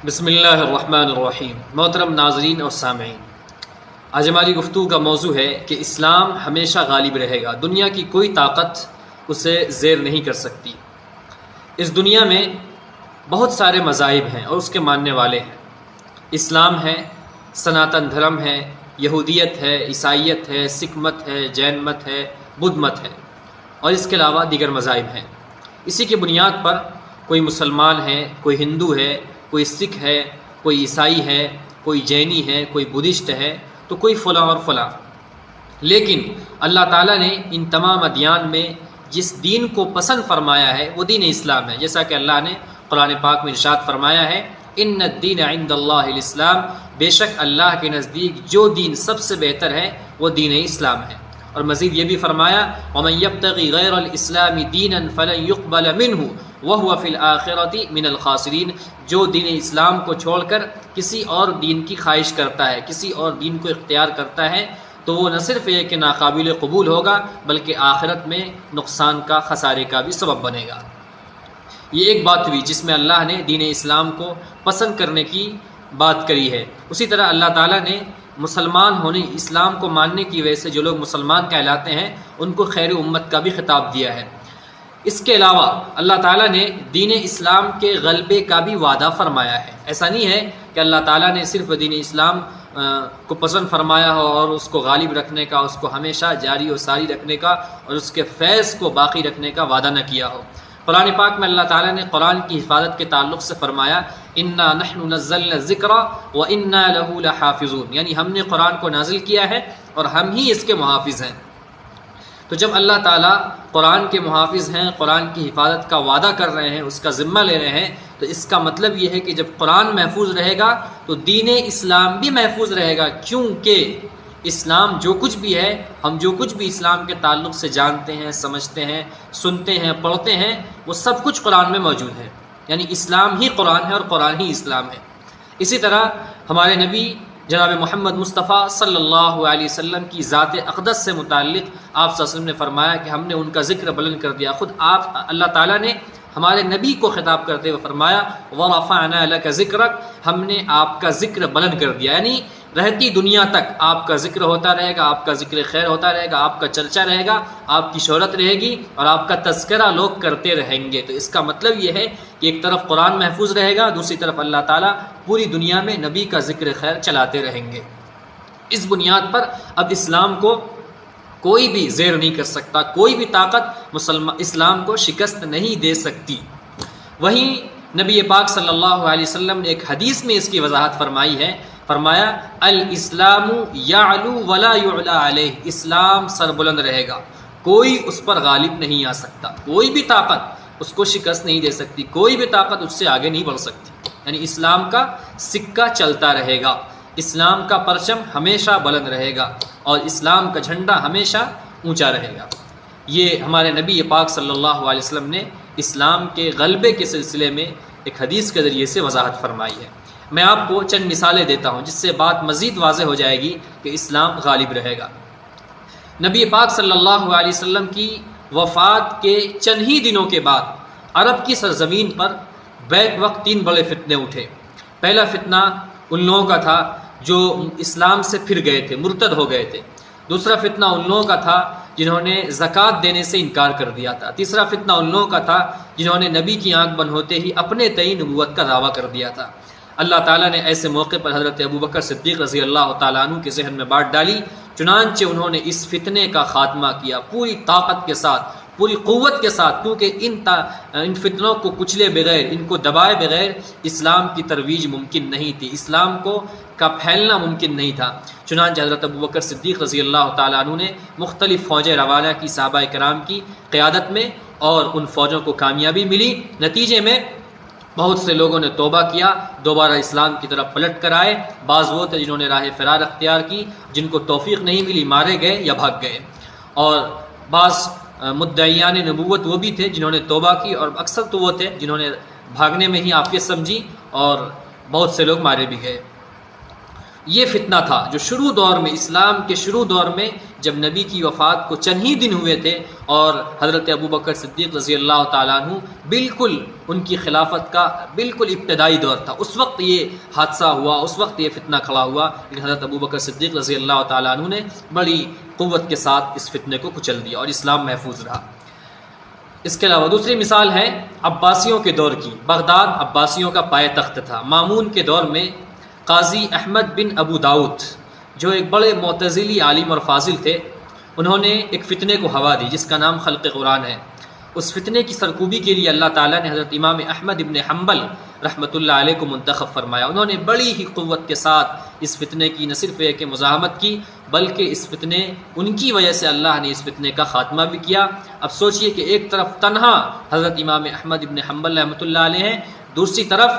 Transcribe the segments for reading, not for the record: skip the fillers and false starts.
بسم اللہ الرحمن الرحیم۔ محترم ناظرین اور سامعین، آج ہماری گفتگو کا موضوع ہے کہ اسلام ہمیشہ غالب رہے گا، دنیا کی کوئی طاقت اسے زیر نہیں کر سکتی۔ اس دنیا میں بہت سارے مذاہب ہیں اور اس کے ماننے والے ہیں۔ اسلام ہے، سناتن دھرم ہے، یہودیت ہے، عیسائیت ہے، سکھ مت ہے، جین مت ہے، بدھ مت ہے، اور اس کے علاوہ دیگر مذاہب ہیں۔ اسی کی بنیاد پر کوئی مسلمان ہے، کوئی ہندو ہے، کوئی سکھ ہے، کوئی عیسائی ہے، کوئی جینی ہے، کوئی بدھسٹ ہے، تو کوئی فلاں اور فلاں۔ لیکن اللہ تعالیٰ نے ان تمام ادیان میں جس دین کو پسند فرمایا ہے وہ دین اسلام ہے، جیسا کہ اللہ نے قرآن پاک میں ارشاد فرمایا ہے، ان الدین عند اللہ الاسلام، بے شک اللہ کے نزدیک جو دین سب سے بہتر ہے وہ دین اسلام ہے۔ اور مزید یہ بھی فرمایا، وَمَن يَبْتَغِ غَيْرَ الْإِسْلَامِ دِينًا فَلَن يُقْبَلَ مِنْهُ وَهُوَ فِي الْآخِرَةِ مِنَ الْخَاسِرِينَ، جو دین اسلام کو چھوڑ کر کسی اور دین کی خواہش کرتا ہے، کسی اور دین کو اختیار کرتا ہے، تو وہ نہ صرف یہ کہ ناقابل قبول ہوگا بلکہ آخرت میں نقصان کا، خسارے کا بھی سبب بنے گا۔ یہ ایک بات ہوئی جس میں اللہ نے دین اسلام کو پسند کرنے کی بات کری ہے۔ اسی طرح اللہ تعالیٰ نے مسلمان ہونے، اسلام کو ماننے کی وجہ سے جو لوگ مسلمان کہلاتے ہیں ان کو خیر امت کا بھی خطاب دیا ہے۔ اس کے علاوہ اللہ تعالیٰ نے دین اسلام کے غلبے کا بھی وعدہ فرمایا ہے۔ ایسا نہیں ہے کہ اللہ تعالیٰ نے صرف دین اسلام کو پسند فرمایا ہو اور اس کو غالب رکھنے کا، اس کو ہمیشہ جاری و ساری رکھنے کا اور اس کے فیض کو باقی رکھنے کا وعدہ نہ کیا ہو۔ قرآن پاک میں اللہ تعالیٰ نے قرآن کی حفاظت کے تعلق سے فرمایا، انا نحن نزلنا الذکر وانا له لحافظون، یعنی ہم نے قرآن کو نازل کیا ہے اور ہم ہی اس کے محافظ ہیں۔ تو جب اللہ تعالیٰ قرآن کے محافظ ہیں، قرآن کی حفاظت کا وعدہ کر رہے ہیں، اس کا ذمہ لے رہے ہیں، تو اس کا مطلب یہ ہے کہ جب قرآن محفوظ رہے گا تو دین اسلام بھی محفوظ رہے گا، کیونکہ اسلام جو کچھ بھی ہے، ہم جو کچھ بھی اسلام کے تعلق سے جانتے ہیں، سمجھتے ہیں، سنتے ہیں، پڑھتے ہیں، وہ سب کچھ قرآن میں موجود ہے۔ یعنی اسلام ہی قرآن ہے اور قرآن ہی اسلام ہے۔ اسی طرح ہمارے نبی جناب محمد مصطفیٰ صلی اللہ علیہ وسلم کی ذات اقدس سے متعلق آپ صلی اللہ علیہ وسلم نے فرمایا کہ ہم نے ان کا ذکر بلند کر دیا۔ خود آپ اللہ تعالیٰ نے ہمارے نبی کو خطاب کرتے ہوئے فرمایا، وَرَفَعْنَا لَكَ ذِكْرَكَ، ہم نے آپ کا ذکر بلند کر دیا، یعنی رہتی دنیا تک آپ کا ذکر ہوتا رہے گا، آپ کا ذکر خیر ہوتا رہے گا، آپ کا چرچا رہے گا، آپ کی شہرت رہے گی اور آپ کا تذکرہ لوگ کرتے رہیں گے۔ تو اس کا مطلب یہ ہے کہ ایک طرف قرآن محفوظ رہے گا، دوسری طرف اللہ تعالیٰ پوری دنیا میں نبی کا ذکر خیر چلاتے رہیں گے۔ اس بنیاد پر اب اسلام کو کوئی بھی زیر نہیں کر سکتا، کوئی بھی طاقت اسلام کو شکست نہیں دے سکتی۔ وہیں نبی پاک صلی اللہ علیہ وسلم نے ایک حدیث میں اس کی وضاحت فرمائی ہے، فرمایا الاسلام یعلو ولا یعلی علیہ، اسلام سربلند رہے گا، کوئی اس پر غالب نہیں آ سکتا، کوئی بھی طاقت اس کو شکست نہیں دے سکتی، کوئی بھی طاقت اس سے آگے نہیں بڑھ سکتی۔ یعنی اسلام کا سکہ چلتا رہے گا، اسلام کا پرچم ہمیشہ بلند رہے گا اور اسلام کا جھنڈا ہمیشہ اونچا رہے گا۔ یہ ہمارے نبی پاک صلی اللہ علیہ وسلم نے اسلام کے غلبے کے سلسلے میں ایک حدیث کے ذریعے سے وضاحت فرمائی ہے۔ میں آپ کو چند مثالیں دیتا ہوں جس سے بات مزید واضح ہو جائے گی کہ اسلام غالب رہے گا۔ نبی پاک صلی اللہ علیہ وسلم کی وفات کے چند ہی دنوں کے بعد عرب کی سرزمین پر بیک وقت 3 بڑے فتنے اٹھے۔ پہلا فتنہ ان لوگوں کا تھا جو اسلام سے پھر گئے تھے، مرتد ہو گئے تھے۔ دوسرا فتنہ ان لوگوں کا تھا جنہوں نے زکوٰۃ دینے سے انکار کر دیا تھا۔ تیسرا فتنہ ان لوگوں کا تھا جنہوں نے نبی کی آنکھ بند ہوتے ہی اپنے تئیں نبوت کا دعویٰ کر دیا تھا۔ اللہ تعالیٰ نے ایسے موقع پر حضرت ابوبکر صدیق رضی اللہ تعالیٰ عنہ کے ذہن میں بات ڈالی، چنانچہ انہوں نے اس فتنے کا خاتمہ کیا پوری طاقت کے ساتھ، پوری قوت کے ساتھ، کیونکہ ان فتنوں کو کچلے بغیر، ان کو دبائے بغیر اسلام کی ترویج ممکن نہیں تھی، اسلام کا پھیلنا ممکن نہیں تھا۔ چنانچہ حضرت ابوبکر صدیق رضی اللہ تعالیٰ عنہ نے مختلف فوجیں روانہ کی صحابہ کرام کی قیادت میں، اور ان فوجوں کو کامیابی ملی۔ نتیجے میں بہت سے لوگوں نے توبہ کیا، دوبارہ اسلام کی طرف پلٹ کر آئے۔ بعض وہ تھے جنہوں نے راہ فرار اختیار کی، جن کو توفیق نہیں ملی، مارے گئے یا بھاگ گئے، اور بعض مدعیان نبوت وہ بھی تھے جنہوں نے توبہ کی، اور اکثر تو وہ تھے جنہوں نے بھاگنے میں ہی عافیت سمجھی، اور بہت سے لوگ مارے بھی گئے۔ یہ فتنہ تھا جو شروع دور میں، اسلام کے شروع دور میں جب نبی کی وفات کو چند ہی دن ہوئے تھے اور حضرت ابوبکر صدیق رضی اللہ تعالیٰ عنہ بالکل ان کی خلافت کا بالکل ابتدائی دور تھا، اس وقت یہ حادثہ ہوا، اس وقت یہ فتنہ کھڑا ہوا، لیکن حضرت ابوبکر صدیق رضی اللہ تعالیٰ عنہ نے بڑی قوت کے ساتھ اس فتنے کو کچل دیا اور اسلام محفوظ رہا۔ اس کے علاوہ دوسری مثال ہے عباسیوں کے دور کی۔ بغداد عباسیوں کا پائے تخت تھا۔ مامون کے دور میں قاضی احمد بن ابو داؤد جو ایک بڑے معتزلی عالم اور فاضل تھے، انہوں نے ایک فتنے کو ہوا دی جس کا نام خلق قرآن ہے۔ اس فتنے کی سرکوبی کے لیے اللہ تعالیٰ نے حضرت امام احمد ابن حنبل رحمۃ اللہ علیہ کو منتخب فرمایا۔ انہوں نے بڑی ہی قوت کے ساتھ اس فتنے کی نہ صرف ایک مزاحمت کی بلکہ اس فتنے ان کی وجہ سے اللہ نے اس فتنے کا خاتمہ بھی کیا۔ اب سوچئے کہ ایک طرف تنہا حضرت امام احمد ابن حنبل رحمۃ اللہ علیہ ہیں، دوسری طرف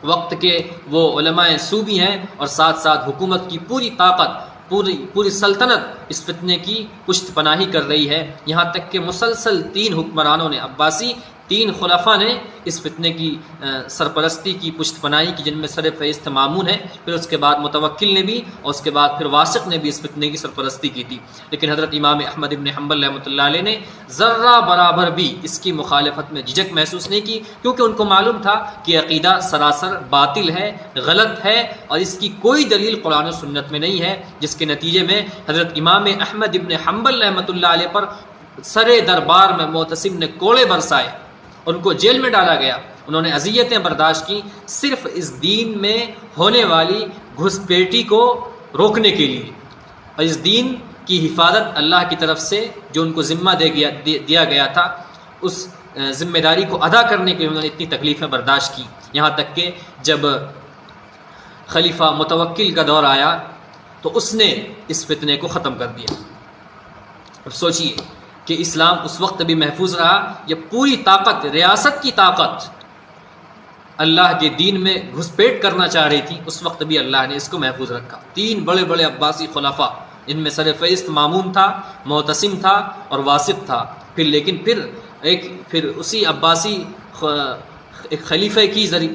وقت کے وہ علماء صوبی ہیں اور ساتھ ساتھ حکومت کی پوری طاقت، پوری سلطنت اس فتنے کی پشت پناہی کر رہی ہے، یہاں تک کہ مسلسل 3 حکمرانوں نے، عباسی 3 خلفاء نے اس فتنے کی سرپرستی کی، پشت پناہی کی، جن میں سر فہرست مامون ہے، پھر اس کے بعد متوکل نے بھی اور اس کے بعد پھر واسق نے بھی اس فتنے کی سرپرستی کی تھی۔ لیکن حضرت امام احمد ابن حنبل رحمۃ اللہ علیہ نے ذرہ برابر بھی اس کی مخالفت میں جھجک محسوس نہیں کی، کیونکہ ان کو معلوم تھا کہ عقیدہ سراسر باطل ہے، غلط ہے اور اس کی کوئی دلیل قرآن و سنت میں نہیں ہے، جس کے نتیجے میں حضرت امام احمد ابن حنبل رحمۃ اللہ علیہ پر سر دربار میں معتصم نے کوڑے برسائے، ان کو جیل میں ڈالا گیا، انہوں نے اذیتیں برداشت کی صرف اس دین میں ہونے والی گھسپیٹی کو روکنے کے لیے، اور اس دین کی حفاظت اللہ کی طرف سے جو ان کو ذمہ دیا گیا تھا، اس ذمہ داری کو ادا کرنے کے لیے انہوں نے اتنی تکلیفیں برداشت کی، یہاں تک کہ جب خلیفہ متوکل کا دور آیا تو اس نے اس فتنے کو ختم کر دیا۔ اب سوچئے کہ اسلام اس وقت بھی محفوظ رہا، یہ پوری طاقت، ریاست کی طاقت اللہ کے دین میں گھسپیٹ کرنا چاہ رہی تھی، اس وقت بھی اللہ نے اس کو محفوظ رکھا۔ 3 بڑے بڑے عباسی خلفاء، ان میں سر فہرست مامون تھا، معتصم تھا اور واسط تھا، پھر اسی عباسی ایک خلیفہ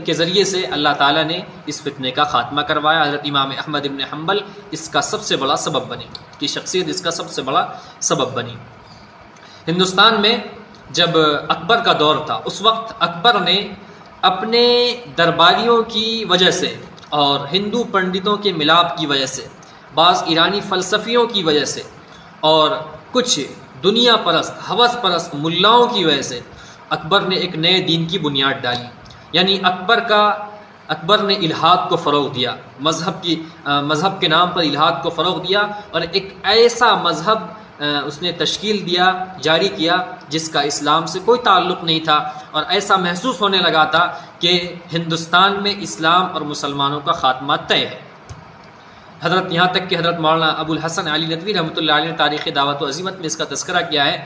کے ذریعے سے اللہ تعالیٰ نے اس فتنے کا خاتمہ کروایا۔ حضرت امام احمد ابن حنبل اس کا سب سے بڑا سبب بنی، کی شخصیت اس کا سب سے بڑا سبب بنی۔ ہندوستان میں جب اکبر کا دور تھا، اس وقت اکبر نے اپنے درباریوں کی وجہ سے اور ہندو پنڈتوں کے ملاپ کی وجہ سے، بعض ایرانی فلسفیوں کی وجہ سے اور کچھ دنیا پرست، ہوس پرست ملاؤں کی وجہ سے اکبر نے ایک نئے دین کی بنیاد ڈالی، یعنی اکبر نے الحاد کو فروغ دیا، مذہب کے نام پر الحاد کو فروغ دیا اور ایک ایسا مذہب اس نے تشکیل دیا، جاری کیا جس کا اسلام سے کوئی تعلق نہیں تھا، اور ایسا محسوس ہونے لگا تھا کہ ہندوستان میں اسلام اور مسلمانوں کا خاتمہ طے ہے۔ یہاں تک کہ حضرت مولانا ابو الحسن علی ندوی رحمۃ اللہ علیہ نے تاریخ دعوت و عزیمت میں اس کا تذکرہ کیا ہے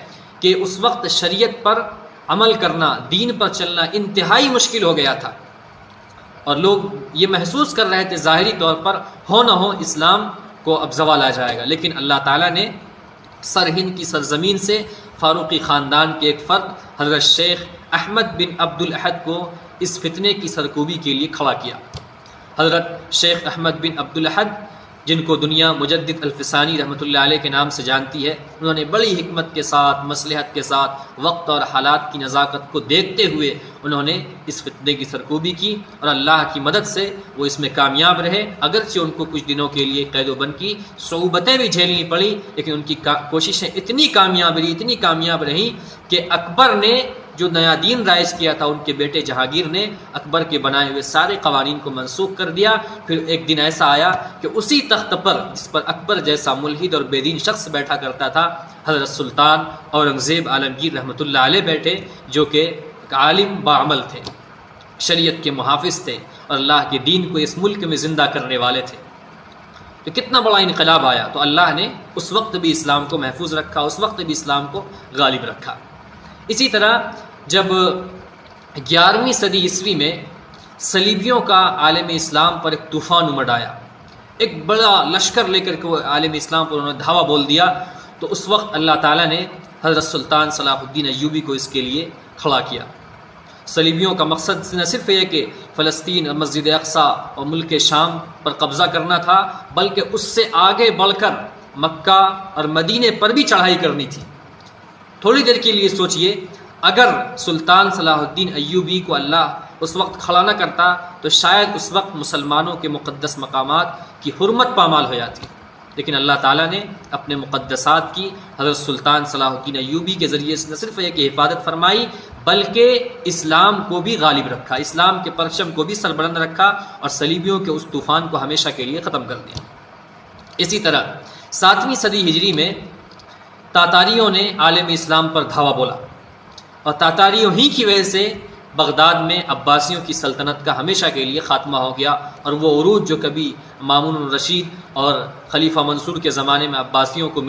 کہ اس وقت شریعت پر عمل کرنا، دین پر چلنا انتہائی مشکل ہو گیا تھا، اور لوگ یہ محسوس کر رہے تھے ظاہری طور پر ہو نہ ہو اسلام کو اب زوال آ جائے گا، لیکن اللہ تعالیٰ نے سرہند کی سرزمین سے فاروقی خاندان کے ایک فرد حضرت شیخ احمد بن عبد الاحد کو اس فتنے کی سرکوبی کے لیے کھڑا کیا۔ حضرت شیخ احمد بن عبد الاحد، جن کو دنیا مجدد الفسانی رحمۃ اللہ علیہ کے نام سے جانتی ہے، انہوں نے بڑی حکمت کے ساتھ، مصلحت کے ساتھ، وقت اور حالات کی نزاکت کو دیکھتے ہوئے انہوں نے اس فتنے کی سرکوبی کی، اور اللہ کی مدد سے وہ اس میں کامیاب رہے، اگرچہ ان کو کچھ دنوں کے لیے قید و بند کی صعوبتیں بھی جھیلنی پڑی، لیکن ان کی کوششیں اتنی کامیاب رہیں کہ اکبر نے جو نیا دین رائج کیا تھا، ان کے بیٹے جہانگیر نے اکبر کے بنائے ہوئے سارے قوانین کو منسوخ کر دیا۔ پھر ایک دن ایسا آیا کہ اسی تخت پر جس پر اکبر جیسا ملحد اور بے دین شخص بیٹھا کرتا تھا، حضرت سلطان اورنگزیب عالمگیر رحمۃ اللہ علیہ بیٹھے، جو کہ عالم باعمل تھے، شریعت کے محافظ تھے اور اللہ کے دین کو اس ملک میں زندہ کرنے والے تھے۔ تو کتنا بڑا انقلاب آیا، تو اللہ نے اس وقت بھی اسلام کو محفوظ رکھا، اس وقت بھی اسلام کو غالب رکھا۔ اسی طرح جب 11ویں صدی عیسوی میں صلیبیوں کا عالم اسلام پر ایک طوفان امڈ آیا، ایک بڑا لشکر لے کر کے وہ عالم اسلام پر انہوں نے دھاوا بول دیا، تو اس وقت اللہ تعالیٰ نے حضرت سلطان صلاح الدین ایوبی کو اس کے لیے کھڑا کیا۔ صلیبیوں کا مقصد نہ صرف یہ کہ فلسطین اور مسجد اقصیٰ اور ملک شام پر قبضہ کرنا تھا، بلکہ اس سے آگے بڑھ کر مکہ اور مدینے پر بھی چڑھائی کرنی تھی۔ تھوڑی دیر کے لیے سوچئے، اگر سلطان صلاح الدین ایوبی کو اللہ اس وقت کھڑا نہ کرتا تو شاید اس وقت مسلمانوں کے مقدس مقامات کی حرمت پامال ہو جاتی، لیکن اللہ تعالیٰ نے اپنے مقدسات کی حضرت سلطان صلاح الدین ایوبی کے ذریعے سے نہ صرف یہ کہ حفاظت فرمائی، بلکہ اسلام کو بھی غالب رکھا، اسلام کے پرچم کو بھی سربلند رکھا اور صلیبیوں کے اس طوفان کو ہمیشہ کے لیے ختم کر دیا۔ اسی طرح 7ویں صدی ہجری میں تاتاریوں نے عالم اسلام پر دھاوا بولا، اور تاتاریوں ہی کی وجہ سے بغداد میں عباسیوں کی سلطنت کا ہمیشہ کے لیے خاتمہ ہو گیا، اور وہ عروج جو کبھی مامون الرشید اور خلیفہ منصور کے زمانے میں عباسیوں کو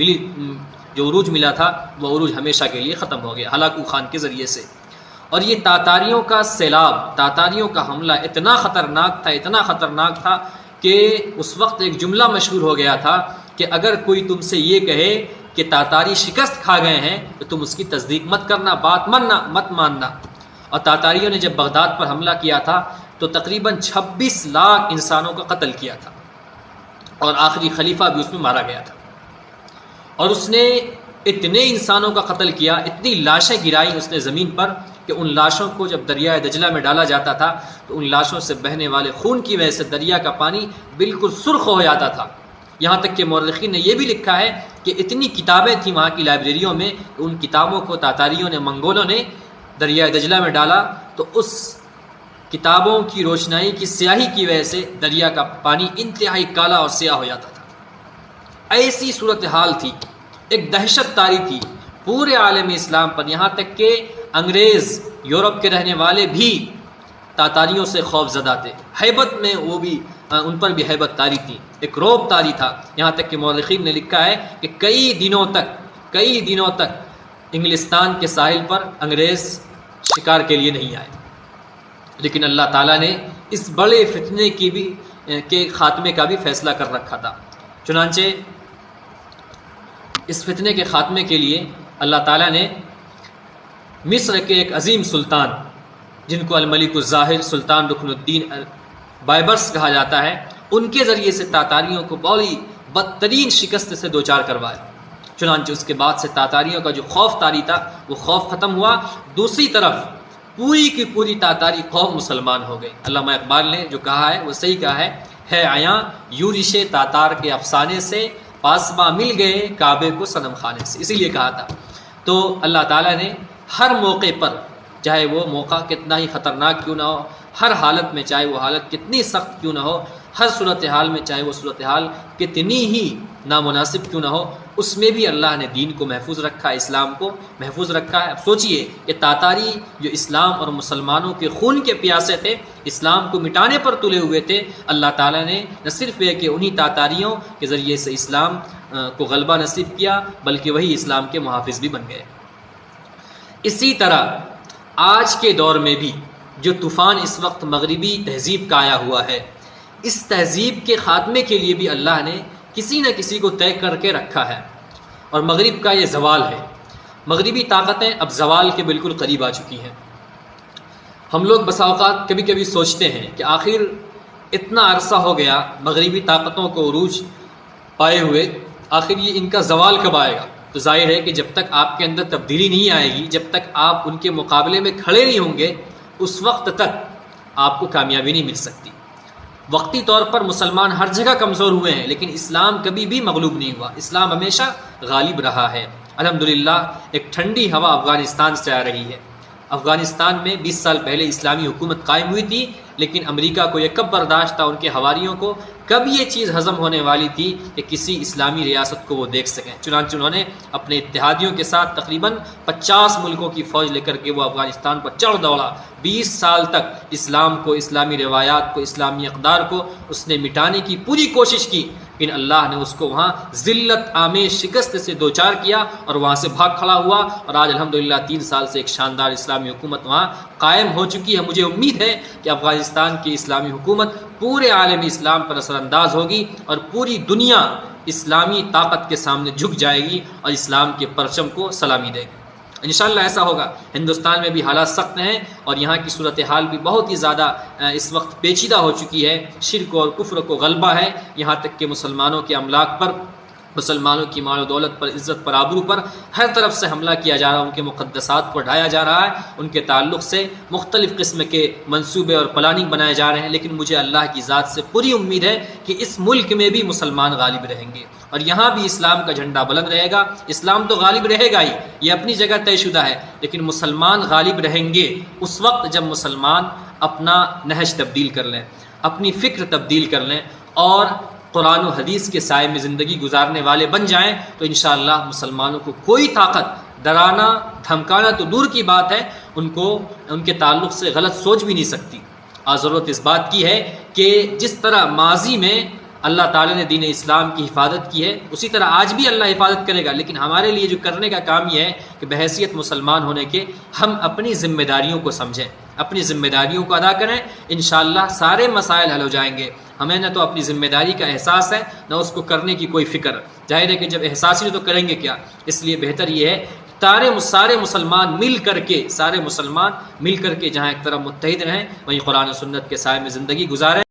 جو عروج ملا تھا، وہ عروج ہمیشہ کے لیے ختم ہو گیا ہلاکو خان کے ذریعے سے۔ اور یہ تاتاریوں کا سیلاب، تاتاریوں کا حملہ اتنا خطرناک تھا کہ اس وقت ایک جملہ مشہور ہو گیا تھا کہ اگر کوئی تم سے یہ کہے کہ تاتاری شکست کھا گئے ہیں تو تم اس کی تصدیق مت کرنا، بات مت ماننا۔ اور تاتاریوں نے جب بغداد پر حملہ کیا تھا تو تقریباً 26 لاکھ انسانوں کا قتل کیا تھا، اور آخری خلیفہ بھی اس میں مارا گیا تھا، اور اس نے اتنے انسانوں کا قتل کیا، اتنی لاشیں گرائی اس نے زمین پر کہ ان لاشوں کو جب دریائے دجلہ میں ڈالا جاتا تھا تو ان لاشوں سے بہنے والے خون کی وجہ سے دریا کا پانی بالکل سرخ ہو جاتا تھا۔ یہاں تک کہ مورخین نے یہ بھی لکھا ہے کہ اتنی کتابیں تھیں وہاں کی لائبریریوں میں، ان کتابوں کو تاتاریوں نے، منگولوں نے دریائے دجلہ میں ڈالا تو اس کتابوں کی روشنائی کی سیاہی کی وجہ سے دریا کا پانی انتہائی کالا اور سیاہ ہو جاتا تھا۔ ایسی صورتحال تھی، ایک دہشت طاری تھی پورے عالم اسلام پر، یہاں تک کہ انگریز یورپ کے رہنے والے بھی تاتاریوں سے خوف زدہ تھے، ہیبت میں وہ بھی ان پر بھی ہیبت طاری تھی، ایک رعب طاری تھا۔ یہاں تک کہ مورخین نے لکھا ہے کہ کئی دنوں تک انگلستان کے ساحل پر انگریز شکار کے لیے نہیں آئے، لیکن اللہ تعالیٰ نے اس بڑے فتنے کے خاتمے کا بھی فیصلہ کر رکھا تھا۔ چنانچہ اس فتنے کے خاتمے کے لیے اللہ تعالیٰ نے مصر کے ایک عظیم سلطان، جن کو الملک الظاہر سلطان رکن الدین بائبرس کہا جاتا ہے، ان کے ذریعے سے تاتاریوں کو بڑی بدترین شکست سے دوچار کروایا۔ چنانچہ اس کے بعد سے تاتاریوں کا جو خوف طاری تھا وہ خوف ختم ہوا، دوسری طرف پوری کی پوری تاتاری قوم مسلمان ہو گئی۔ علامہ اقبال نے جو کہا ہے وہ صحیح کہا ہے عیاں یورش تاتار کے افسانے سے، پاسباں مل گئے کعبے کو صنم خانے سے، اسی لیے کہا تھا۔ تو اللہ تعالیٰ نے ہر موقع پر، چاہے وہ موقع کتنا ہی خطرناک کیوں نہ ہو، ہر حالت میں چاہے وہ حالت کتنی سخت کیوں نہ ہو، ہر صورتحال میں چاہے وہ صورتحال کتنی ہی نامناسب کیوں نہ ہو، اس میں بھی اللہ نے دین کو محفوظ رکھا ہے، اسلام کو محفوظ رکھا ہے۔ اب سوچئے کہ تاتاری جو اسلام اور مسلمانوں کے خون کے پیاسے تھے، اسلام کو مٹانے پر تلے ہوئے تھے، اللہ تعالیٰ نے نہ صرف یہ کہ انہی تاتاریوں کے ذریعے سے اسلام کو غلبہ نصیب کیا، بلکہ وہی اسلام کے محافظ بھی بن گئے۔ اسی طرح آج کے دور میں بھی جو طوفان اس وقت مغربی تہذیب کا آیا ہوا ہے، اس تہذیب کے خاتمے کے لیے بھی اللہ نے کسی نہ کسی کو طے کر کے رکھا ہے، اور مغرب کا یہ زوال ہے۔ مغربی طاقتیں اب زوال کے بالکل قریب آ چکی ہیں۔ ہم لوگ بسا اوقات کبھی کبھی سوچتے ہیں کہ آخر اتنا عرصہ ہو گیا مغربی طاقتوں کو عروج پائے ہوئے، آخر یہ ان کا زوال کب آئے گا؟ تو ظاہر ہے کہ جب تک آپ کے اندر تبدیلی نہیں آئے گی، جب تک آپ ان کے مقابلے میں کھڑے نہیں ہوں گے، اس وقت تک آپ کو کامیابی نہیں مل سکتی۔ وقتی طور پر مسلمان ہر جگہ کمزور ہوئے ہیں، لیکن اسلام کبھی بھی مغلوب نہیں ہوا، اسلام ہمیشہ غالب رہا ہے۔ الحمدللہ ایک ٹھنڈی ہوا افغانستان سے آ رہی ہے۔ افغانستان میں 20 سال پہلے اسلامی حکومت قائم ہوئی تھی، لیکن امریکہ کو یہ کب برداشت تھا، ان کے حواریوں کو کب یہ چیز ہضم ہونے والی تھی کہ کسی اسلامی ریاست کو وہ دیکھ سکیں؟ چنانچہ انہوں نے اپنے اتحادیوں کے ساتھ تقریباً 50 ملکوں کی فوج لے کر کے وہ افغانستان پر چڑھ دوڑا۔ 20 سال تک اسلام کو، اسلامی روایات کو، اسلامی اقدار کو اس نے مٹانے کی پوری کوشش کی، لیکن اللہ نے اس کو وہاں ذلت آمیز شکست سے دوچار کیا اور وہاں سے بھاگ کھڑا ہوا، اور آج الحمدللہ 3 سال سے ایک شاندار اسلامی حکومت وہاں قائم ہو چکی ہے۔ مجھے امید ہے کہ افغانستان کی اسلامی حکومت پورے عالم اسلام پر اثر انداز ہوگی اور پوری دنیا اسلامی طاقت کے سامنے جھک جائے گی اور اسلام کے پرچم کو سلامی دے گی۔ انشاءاللہ ایسا ہوگا۔ ہندوستان میں بھی حالات سخت ہیں اور یہاں کی صورتحال بھی بہت ہی زیادہ اس وقت پیچیدہ ہو چکی ہے، شرک اور کفر کو غلبہ ہے، یہاں تک کہ مسلمانوں کے املاک پر، مسلمانوں کی مال و دولت پر، عزت پر، آبرو پر ہر طرف سے حملہ کیا جا رہا ہے، ان کے مقدسات کو ڈھایا جا رہا ہے، ان کے تعلق سے مختلف قسم کے منصوبے اور پلاننگ بنائے جا رہے ہیں، لیکن مجھے اللہ کی ذات سے پوری امید ہے کہ اس ملک میں بھی مسلمان غالب رہیں گے اور یہاں بھی اسلام کا جھنڈا بلند رہے گا۔ اسلام تو غالب رہے گا ہی، یہ اپنی جگہ طے شدہ ہے، لیکن مسلمان غالب رہیں گے اس وقت جب مسلمان اپنا نہج تبدیل کر لیں، اپنی فکر تبدیل کر لیں اور قرآن و حدیث کے سائے میں زندگی گزارنے والے بن جائیں، تو انشاءاللہ مسلمانوں کو کوئی طاقت ڈرانا دھمکانا تو دور کی بات ہے، ان کے تعلق سے غلط سوچ بھی نہیں سکتی۔ آج ضرورت اس بات کی ہے کہ جس طرح ماضی میں اللہ تعالیٰ نے دین اسلام کی حفاظت کی ہے، اسی طرح آج بھی اللہ حفاظت کرے گا، لیکن ہمارے لیے جو کرنے کا کام یہ ہے کہ بحیثیت مسلمان ہونے کے ہم اپنی ذمہ داریوں کو سمجھیں، اپنی ذمہ داریوں کو ادا کریں، انشاءاللہ سارے مسائل حل ہو جائیں گے۔ ہمیں نہ تو اپنی ذمہ داری کا احساس ہے، نہ اس کو کرنے کی کوئی فکر۔ ظاہر ہے کہ جب احساس ہی تو کریں گے کیا؟ اس لیے بہتر یہ ہے سارے مسلمان مل کر کے جہاں ایک طرف متحد رہیں، وہیں قرآن و سنت کے سائے میں زندگی گزاریں۔